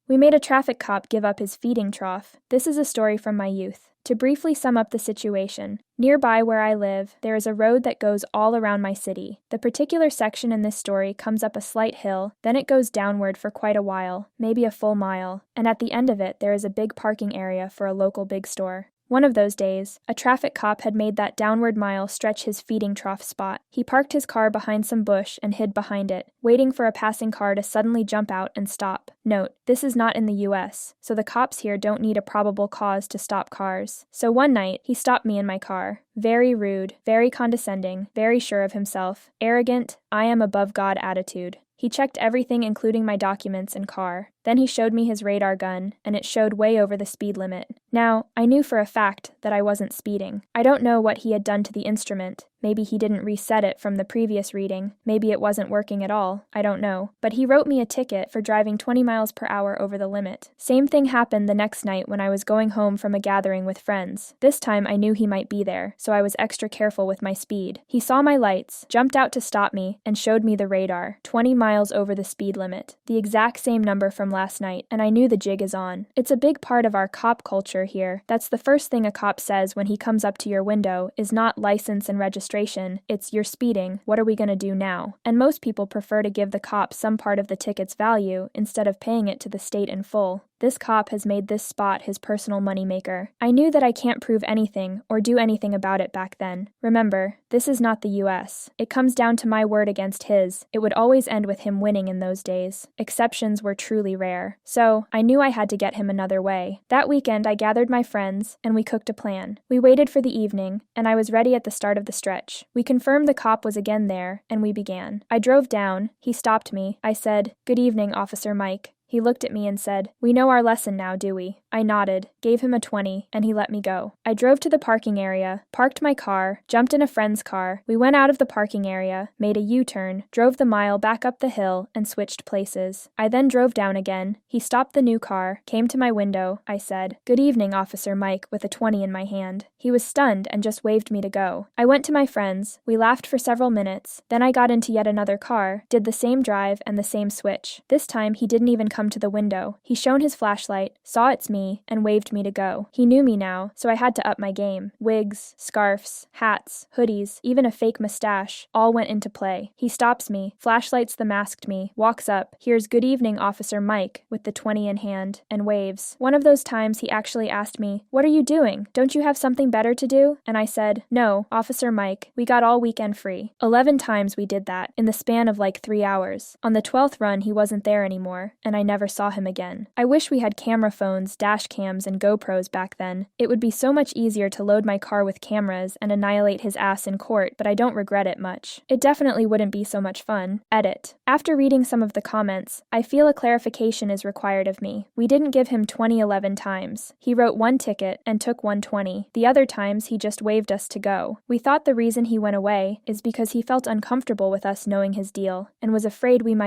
We made a traffic cop give up his feeding trough. This is a story from my youth. To briefly sum up the situation, nearby where I live, there is a road that goes all around my city. The particular section in this story comes up a slight hill, then it goes downward for quite a while, maybe a full mile, and at the end of it there is a big parking area for a local big store. One of those days, a traffic cop had made that downward mile stretch his feeding trough spot. He parked his car behind some bush and hid behind it, waiting for a passing car to suddenly jump out and stop. Note, this is not in the US, so the cops here don't need a probable cause to stop cars. So one night, he stopped me in my car. Very rude, very condescending, very sure of himself, arrogant, I am above God attitude. He checked everything including my documents and car. Then he showed me his radar gun, and it showed way over the speed limit. Now, I knew for a fact that I wasn't speeding. I don't know what he had done to the instrument. Maybe he didn't reset it from the previous reading. Maybe it wasn't working at all. I don't know. But he wrote me a ticket for driving 20 miles per hour over the limit. Same thing happened the next night when I was going home from a gathering with friends. This time I knew he might be there, so I was extra careful with my speed. He saw my lights, jumped out to stop me, and showed me the radar. 20 miles over the speed limit. The exact same number from last night, and I knew the jig is on. It's a big part of our cop culture here. That's the first thing a cop says when he comes up to your window is not license and registration, it's you're speeding, what are we gonna do now? And most people prefer to give the cop some part of the ticket's value instead of paying it to the state in full. This cop has made this spot his personal moneymaker. I knew that I can't prove anything or do anything about it back then. Remember, this is not the US. It comes down to my word against his. It would always end with him winning in those days. Exceptions were truly rare. So, I knew I had to get him another way. That weekend, I gathered my friends, and we cooked a plan. We waited for the evening, and I was ready at the start of the stretch. We confirmed the cop was again there, and we began. I drove down. He stopped me. I said, "Good evening, Officer Mike." He looked at me and said, "We know our lesson now, do we?" I nodded, gave him a 20, and he let me go. I drove to the parking area, parked my car, jumped in a friend's car. We went out of the parking area, made a U-turn, drove the mile back up the hill, and switched places. I then drove down again. He stopped the new car, came to my window. I said, "Good evening, Officer Mike," with a 20 in my hand. He was stunned and just waved me to go. I went to my friends. We laughed for several minutes. Then I got into yet another car, did the same drive and the same switch. This time, he didn't even come to the window. He shone his flashlight, saw it's me, and waved me to go. He knew me now, so I had to up my game. Wigs, scarves, hats, hoodies, even a fake mustache, all went into play. He stops me, flashlights the masked me, walks up, hears "Good evening, Officer Mike," with the 20 in hand, and waves. One of those times he actually asked me, "What are you doing? Don't you have something better to do?" And I said, "No, Officer Mike, we got all weekend free." 11 times we did that, in the span of like 3 hours. On the 12th run, he wasn't there anymore, and I never saw him again. I wish we had camera phones, dash cams, and GoPros back then. It would be so much easier to load my car with cameras and annihilate his ass in court, but I don't regret it much. It definitely wouldn't be so much fun. Edit. After reading some of the comments, I feel a clarification is required of me. We didn't give him 2011 times. He wrote one ticket and took 120. The other times he just waved us to go. We thought the reason he went away is because he felt uncomfortable with us knowing his deal, and was afraid we might